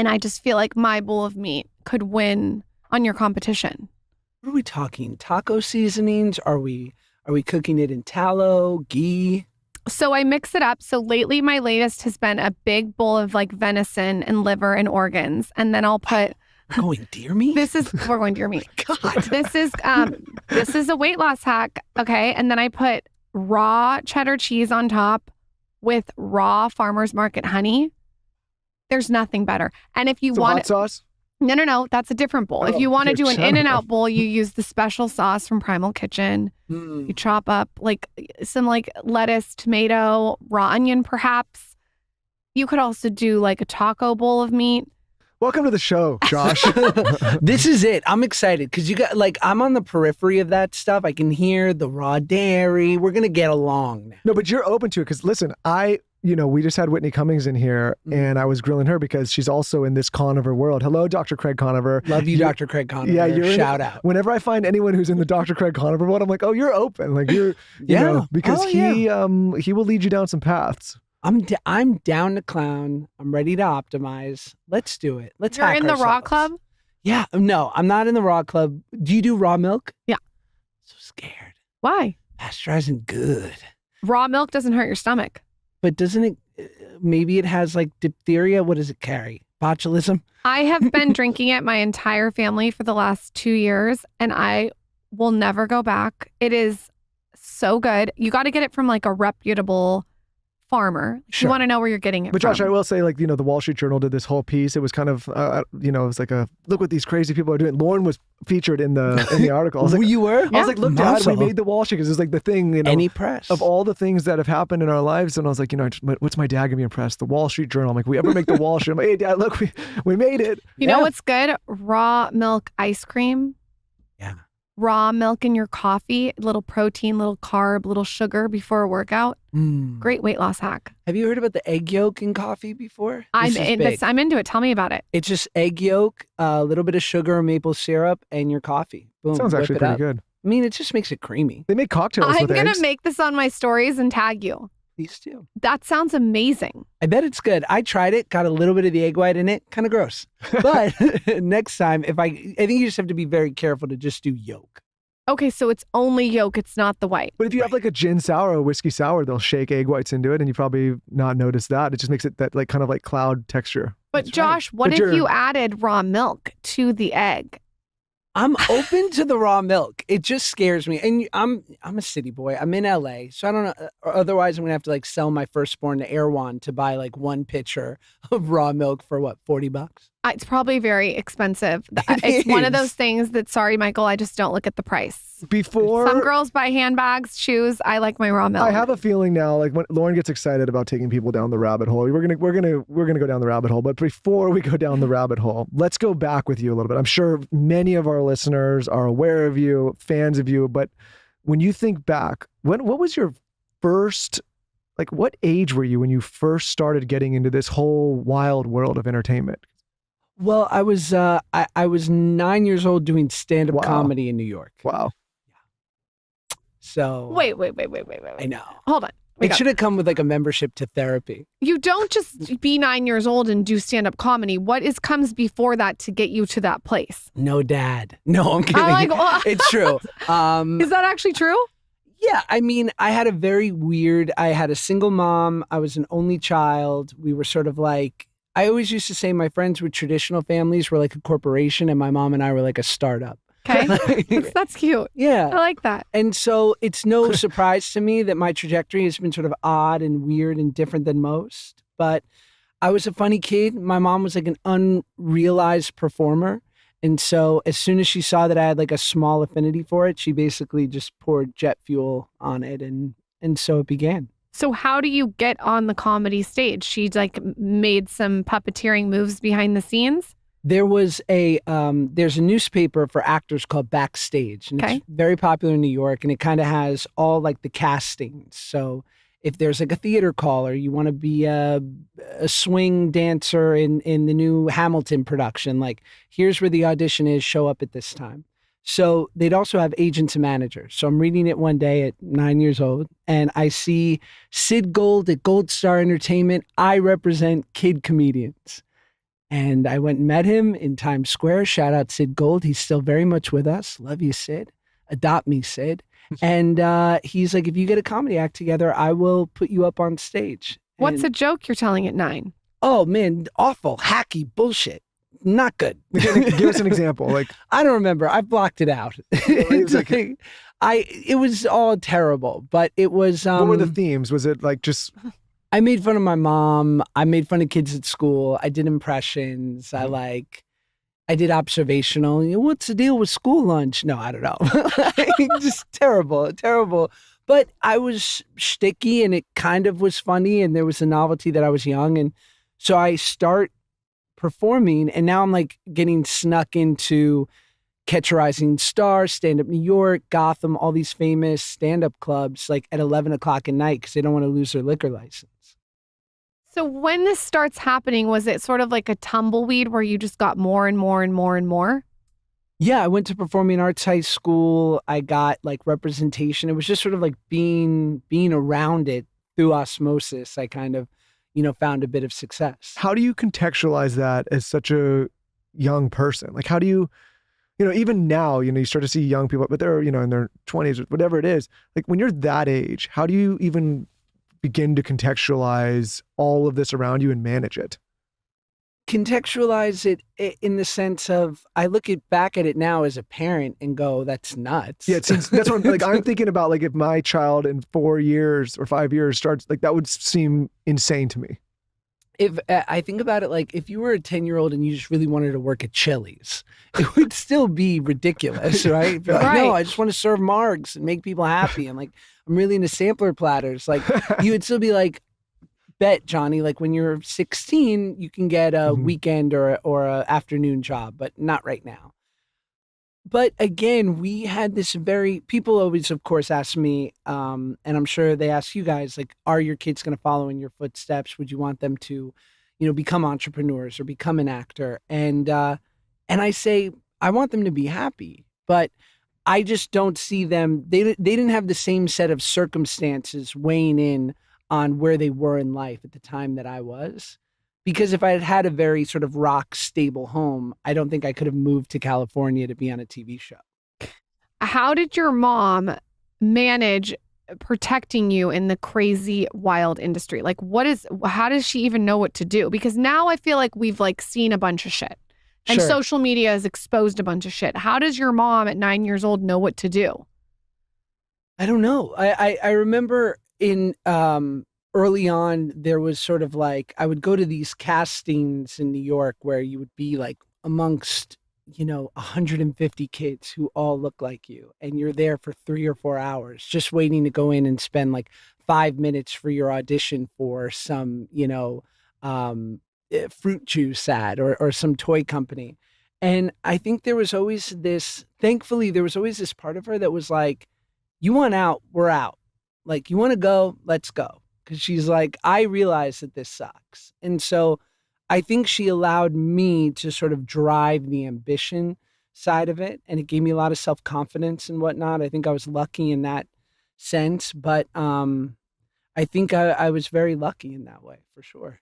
And I just feel like my bowl of meat could win on your competition. What are we talking? Taco seasonings? Are we cooking it in tallow, ghee? So I mix it up. So lately, my latest has been a big bowl of like venison and liver and organs. And then I'll put... We're going deer meat? We're going deer meat. God. This is a weight loss hack. Okay. And then I put raw cheddar cheese on top with raw farmer's market honey. There's nothing better. And if you want hot sauce? No. That's a different bowl. If you want to do an cheddar. In-N-Out bowl, you use the special sauce from Primal Kitchen. You chop up like some like lettuce, tomato, raw onion, perhaps. You could also do like a taco bowl of meat. Welcome to the show, Josh. This is it. I'm excited because you got like I'm on the periphery of that stuff. I can hear the raw dairy. We're gonna get along now. No, but you're open to it because listen, we just had Whitney Cummings in here and I was grilling her because she's also in this Conover world. Hello, Dr. Craig Conover. Love you, Dr. Craig Conover. Yeah, you're shout out. Whenever I find anyone who's in the Dr. Craig Conover world, I'm like, oh, you're open. Like you know, because he will lead you down some paths. I'm down to clown. I'm ready to optimize. Let's do it. Let's You're hack in the Raw ourselves. Club? Yeah. No, I'm not in the Raw Club. Do you do raw milk? Yeah. So scared. Why? Pasteurizing good. Raw milk doesn't hurt your stomach. But doesn't it, maybe it has like diphtheria. What does it carry? Botulism? I have been drinking it my entire family for the last 2 years and I will never go back. It is so good. You got to get it from like a reputable farmer. Sure. You want to know where you're getting it But from. Josh, I will say, like, the Wall Street Journal did this whole piece. It was kind of, it was like look what these crazy people are doing. Lauren was featured in the article. I was like, you were? I was like, look, Dad, we Muscle. made the Wall Street because it's like the thing, Any press. of all the things that have happened in our lives. And I was like, what's my dad gonna be impressed? The Wall Street Journal. I'm like, we ever make the Wall Street? I'm like, hey, Dad, look, we made it. You know what's good? Raw milk ice cream. Yeah. Raw milk in your coffee, little protein, little carb, little sugar before a workout. Great weight loss hack. Have you heard about the egg yolk in coffee before? I'm This is big. I'm into it. Tell me about it. It's just egg yolk, a little bit of sugar, maple syrup, and your coffee. Boom. Sounds whip actually it pretty up. good. I mean, it just makes it creamy. They make cocktails I'm with going eggs. to make this on my stories and tag you. These two. That sounds amazing. I bet it's good. I tried it, got a little bit of the egg white in it. Kind of gross. But next time, I think you just have to be very careful to just do yolk. Okay, so it's only yolk. It's not the white. But if you have like a gin sour or a whiskey sour, they'll shake egg whites into it and you probably not notice that. It just makes it that like kind of like cloud texture. But That's Josh, what But if you're- you added raw milk to the egg? I'm open to the raw milk. It just scares me. And I'm a city boy. I'm in LA. So I don't know. Otherwise, I'm going to have to like sell my firstborn to Erewhon to buy like one pitcher of raw milk for what, $40? It's probably very expensive. It's one of those things that, sorry, Michael, I just don't look at the price. Before Some girls buy handbags, shoes. I like my raw milk. I have a feeling now, like when Lauren gets excited about taking people down the rabbit hole, we're gonna go down the rabbit hole. But before we go down the rabbit hole, let's go back with you a little bit. I'm sure many of our listeners are aware of you, fans of you. But when you think back, what was your first, like, what age were you when you first started getting into this whole wild world of entertainment? Well, I was 9 years old doing stand-up Wow. comedy in New York. Wow. So Wait. I know. Hold on. It should have come with like a membership to therapy. You don't just be 9 years old and do stand-up comedy. What comes before that to get you to that place? No dad. No, I'm kidding. I'm like, what? It's true. Is that actually true? Yeah, I mean, I had a single mom. I was an only child. We were sort of like, I always used to say my friends with traditional families were like a corporation and my mom and I were like a startup. Okay. That's cute. I Yeah. like that. And so it's no surprise to me that my trajectory has been sort of odd and weird and different than most. But I was a funny kid. My mom was like an unrealized performer. And so as soon as she saw that I had like a small affinity for it, she basically just poured jet fuel on it. And so it began. So how do you get on the comedy stage? She like made some puppeteering moves behind the scenes? There's a newspaper for actors called Backstage, and Okay. it's very popular in New York, and it kind of has all like the castings. So if there's like a theater call or you want to be a swing dancer in the new Hamilton production, like here's where the audition is, show up at this time. So they'd also have agents and managers. So I'm reading it one day at 9 years old and I see Sid Gold at Gold Star Entertainment. I represent kid comedians. And I went and met him in Times Square. Shout out Sid Gold. He's still very much with us. Love you, Sid. Adopt me, Sid. And he's like, if you get a comedy act together, I will put you up on stage. What's And, a joke you're telling at 9? oh, man, awful, hacky bullshit. Not good. Give us an example. Like, I don't remember. I blocked it out. It's like- It was all terrible, but it was. what were the themes? Was it like just I made fun of my mom. I made fun of kids at school. I did impressions. I did observational. What's the deal with school lunch? No, I don't know. Just terrible. But I was shticky, and it kind of was funny, and there was a novelty that I was young, and so I start performing, and now I'm like getting snuck into Catch a Rising Star, Stand Up New York, Gotham, all these famous stand-up clubs, like at 11 o'clock at night because they don't want to lose their liquor license. So when this starts happening, was it sort of like a tumbleweed where you just got more and more and more and more? Yeah, I went to performing arts high school. I got like representation. It was just sort of like being around it through osmosis. I kind of, found a bit of success. how do you contextualize that as such a young person? Like, how do you, even now, you start to see young people, but they're, in their 20s or whatever it is. Like when you're that age, how do you even begin to contextualize all of this around you and manage it? Contextualize it in the sense of I look back at it now as a parent and go, that's nuts. Yeah, that's what I'm thinking about. Like if my child in 4 years or 5 years starts, like that would seem insane to me. If I think about it, like if you were a 10-year-old and you just really wanted to work at Chili's, it would still be ridiculous, right? Like, Right. no, I just want to serve margs and make people happy. And like, I'm really into sampler platters. Like you would still be like, bet Johnny, like when you're 16, you can get a Mhm. weekend or a afternoon job, but not right now. But again, we had this people always, of course, ask me, and I'm sure they ask you guys, like, are your kids going to follow in your footsteps? Would you want them to, become entrepreneurs or become an actor? And I say, I want them to be happy, but I just don't see them. They didn't have the same set of circumstances weighing in on where they were in life at the time that I was. Because if I had had a very sort of rock stable home, I don't think I could have moved to California to be on a TV show. How did your mom manage protecting you in the crazy wild industry? Like how does she even know what to do? Because now I feel like we've like seen a bunch of shit and Sure. social media has exposed a bunch of shit. How does your mom at 9 years old know what to do? I don't know. I remember in early on, there was sort of like, I would go to these castings in New York where you would be like amongst, 150 kids who all look like you. And you're there for 3 or 4 hours just waiting to go in and spend like 5 minutes for your audition for some, fruit juice ad or some toy company. And I think thankfully, there was always this part of her that was like, you want out, we're out. Like, you want to go, let's go. Because she's like, I realize that this sucks. And so I think she allowed me to sort of drive the ambition side of it. And it gave me a lot of self-confidence and whatnot. I think I was lucky in that sense. But I think I was very lucky in that way, for sure.